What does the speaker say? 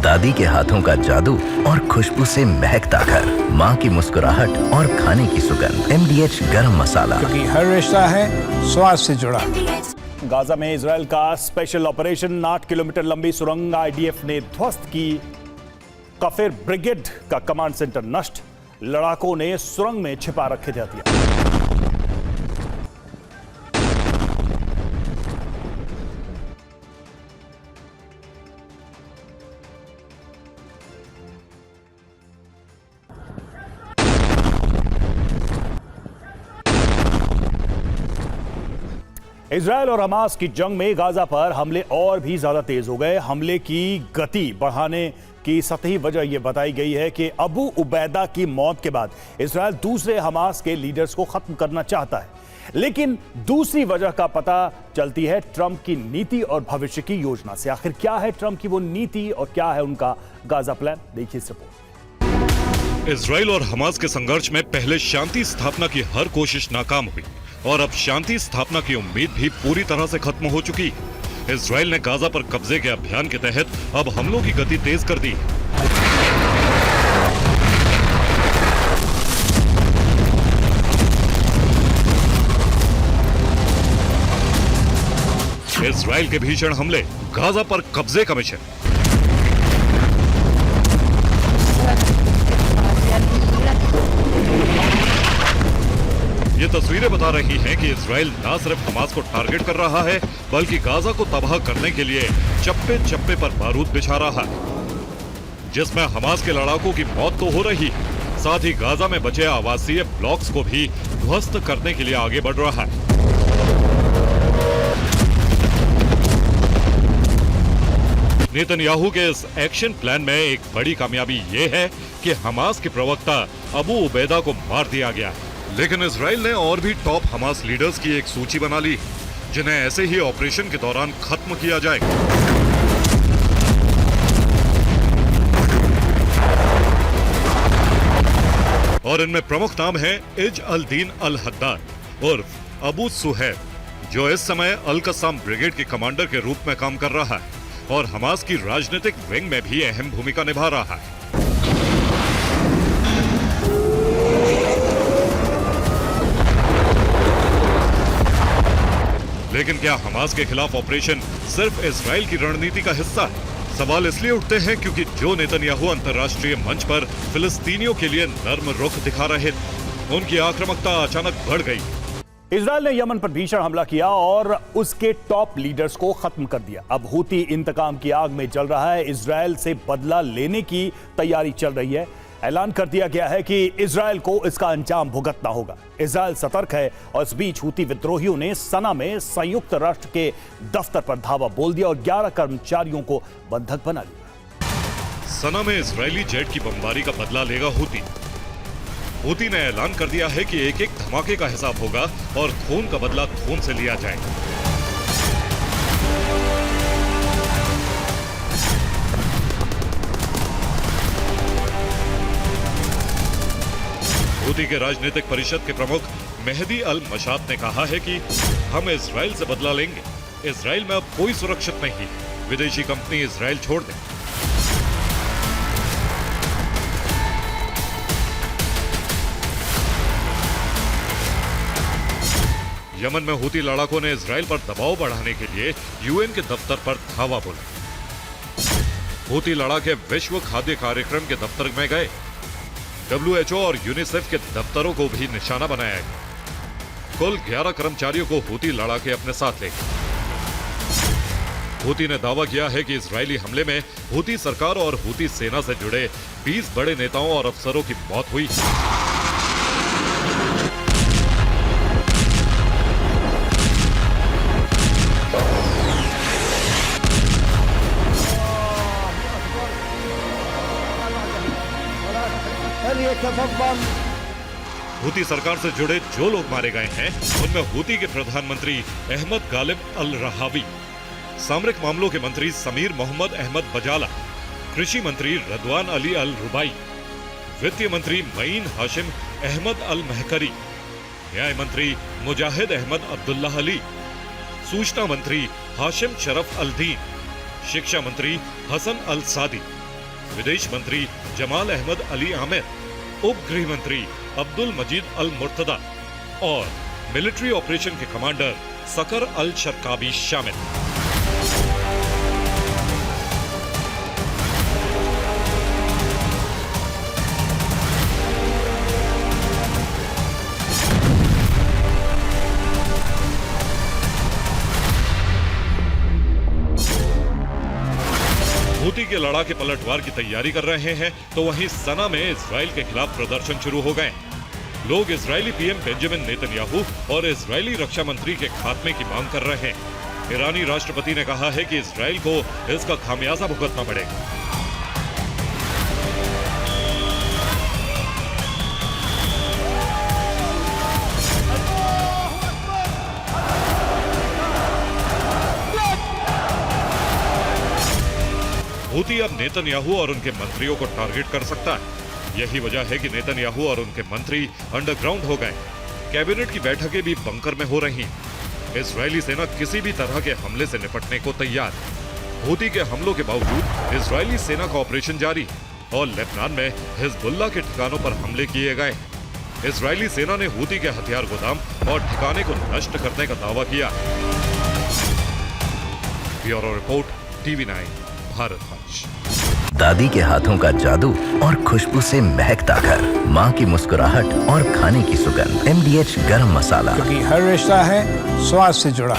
दादी के हाथों का जादू और खुशबू से महकता घर, माँ की मुस्कुराहट और खाने की सुगंध। MDH गरम मसाला, क्योंकि हर रिश्ता है स्वाद से जुड़ा। गाजा में इजराइल का स्पेशल ऑपरेशन, 8 किलोमीटर लंबी सुरंग IDF ने ध्वस्त की। कफिर ब्रिगेड का कमांड सेंटर नष्ट, लड़ाकों ने सुरंग में छिपा रखे थे हथियार। इजराइल और हमास की जंग में गाजा पर हमले और भी ज्यादा तेज हो गए। हमले की गति बढ़ाने की सतही वजह यह बताई गई है कि अबू उबैदा की मौत के बाद इजराइल दूसरे हमास के लीडर्स को खत्म करना चाहता है। लेकिन दूसरी वजह का पता चलती है ट्रंप की नीति और भविष्य की योजना से। आखिर क्या है ट्रंप की वो नीति और क्या है उनका गाजा प्लान, देखिए इस रिपोर्ट। इजराइल और हमास के संघर्ष में पहले शांति स्थापना की हर कोशिश नाकाम हुई और अब शांति स्थापना की उम्मीद भी पूरी तरह से खत्म हो चुकी। इजराइल ने गाजा पर कब्जे के अभियान के तहत अब हमलों की गति तेज कर दी। इजराइल के भीषण हमले, गाजा पर कब्जे का मिशन। ये तस्वीरें बता रही हैं कि इजराइल न सिर्फ हमास को टारगेट कर रहा है, बल्कि गाजा को तबाह करने के लिए चप्पे चप्पे पर बारूद बिछा रहा है, जिसमें हमास के लड़ाकों की मौत तो हो रही, साथ ही गाजा में बचे आवासीय ब्लॉक्स को भी ध्वस्त करने के लिए आगे बढ़ रहा है। नेतन्याहू के इस एक्शन प्लान में एक बड़ी कामयाबी ये है कि हमास के प्रवक्ता अबू उबैदा को मार दिया गया है। लेकिन इजराइल ने और भी टॉप हमास लीडर्स की एक सूची बना ली, जिन्हें ऐसे ही ऑपरेशन के दौरान खत्म किया जाएगा। और इनमें प्रमुख नाम है is all Deen Al Haddad उर्फ अबू सुहैब, जो इस समय अल कसाम ब्रिगेड के कमांडर के रूप में काम कर रहा है और हमास की राजनीतिक विंग में भी अहम भूमिका निभा रहा है। लेकिन क्या हमास के खिलाफ ऑपरेशन सिर्फ इजराइल की रणनीति का हिस्सा है? सवाल इसलिए उठते हैं क्योंकि जो नेतन्याहू अंतर्राष्ट्रीय मंच पर फिलिस्तीनियों के लिए नर्म रुख दिखा रहे थे, उनकी आक्रामकता अचानक बढ़ गई। इजराइल ने यमन पर भीषण हमला किया और उसके टॉप लीडर्स को खत्म कर दिया। अब हूती इंतकाम की आग में जल रहा है। इजराइल से बदला लेने की तैयारी चल रही है। ऐलान कर दिया गया है कि इजराइल को इसका अंजाम भुगतना होगा। इजराइल सतर्क है और इस बीच हूती विद्रोहियों ने सना में संयुक्त राष्ट्र के दफ्तर पर धावा बोल दिया और 11 कर्मचारियों को बंधक बना लिया। सना में इजरायली जेट की बमबारी का बदला लेगा हूती। हूती ने ऐलान कर दिया है कि एक एक धमाके का हिसाब होगा और खून का बदला खून से लिया जाएगा। हूती के राजनीतिक परिषद के प्रमुख मेहदी अल मशात ने कहा है कि हम इजराइल से बदला लेंगे। इजराइल में अब कोई सुरक्षित नहीं है, विदेशी कंपनी इजराइल छोड़ दे। यमन में हूती लड़ाकों ने इजराइल पर दबाव बढ़ाने के लिए UN के दफ्तर पर धावा बोला। हूती लड़ाके विश्व खाद्य कार्यक्रम के दफ्तर में गए। WHO और यूनिसेफ के दफ्तरों को भी निशाना बनाया गया। कुल 11 कर्मचारियों को हूती लड़ाके अपने साथ ले गए। हूती ने दावा किया है कि इजरायली हमले में हूती सरकार और हूती सेना से जुड़े 20 बड़े नेताओं और अफसरों की मौत हुई। हूती सरकार से जुड़े जो लोग मारे गए हैं, उनमें हूती के प्रधानमंत्री अहमद गालिब अल रहावी, सामरिक मामलों के मंत्री समीर मोहम्मद अहमद बजाला, कृषि मंत्री रदवान अली अल रुबाई, वित्त मंत्री मईन हाशिम अहमद अल महकरी, न्याय मंत्री मुजाहिद अहमद अब्दुल्लाह अली, सूचना मंत्री हाशिम शरफ अल दीन, शिक्षा मंत्री हसन अल सादी, विदेश मंत्री जमाल अहमद अली आमिर, उप गृह मंत्री अब्दुल मजीद अल मुर्तदा और मिलिट्री ऑपरेशन के कमांडर सकर अल शर्काबी शामिल। हूती के लड़ाके पलटवार की तैयारी कर रहे हैं तो वहीं सना में इजराइल के खिलाफ प्रदर्शन शुरू हो गए। लोग इजरायली पीएम बेंजामिन नेतन्याहू और इजरायली रक्षा मंत्री के खात्मे की मांग कर रहे हैं। ईरानी राष्ट्रपति ने कहा है कि इजराइल को इसका खामियाजा भुगतना पड़ेगा। हूती अब नेतन्याहू और उनके मंत्रियों को टारगेट कर सकता है। यही वजह है कि नेतन्याहू और उनके मंत्री अंडरग्राउंड हो गए। कैबिनेट की बैठकें भी बंकर में हो रही। इजरायली सेना किसी भी तरह के हमले से निपटने को तैयार। हूती के हमलों के बावजूद इजरायली सेना का ऑपरेशन जारी और लेबनान में हिजबुल्लाह के ठिकानों पर हमले किए गए। इजरायली सेना ने हूती के हथियार गोदाम और ठिकाने को नष्ट करने का दावा किया। ब्यूरो रिपोर्ट, TV9 भारत वंश। दादी के हाथों का जादू और खुशबू से महकता घर, माँ की मुस्कुराहट और खाने की सुगंध। MDH गरम मसाला, क्योंकि हर रिश्ता है स्वाद से जुड़ा।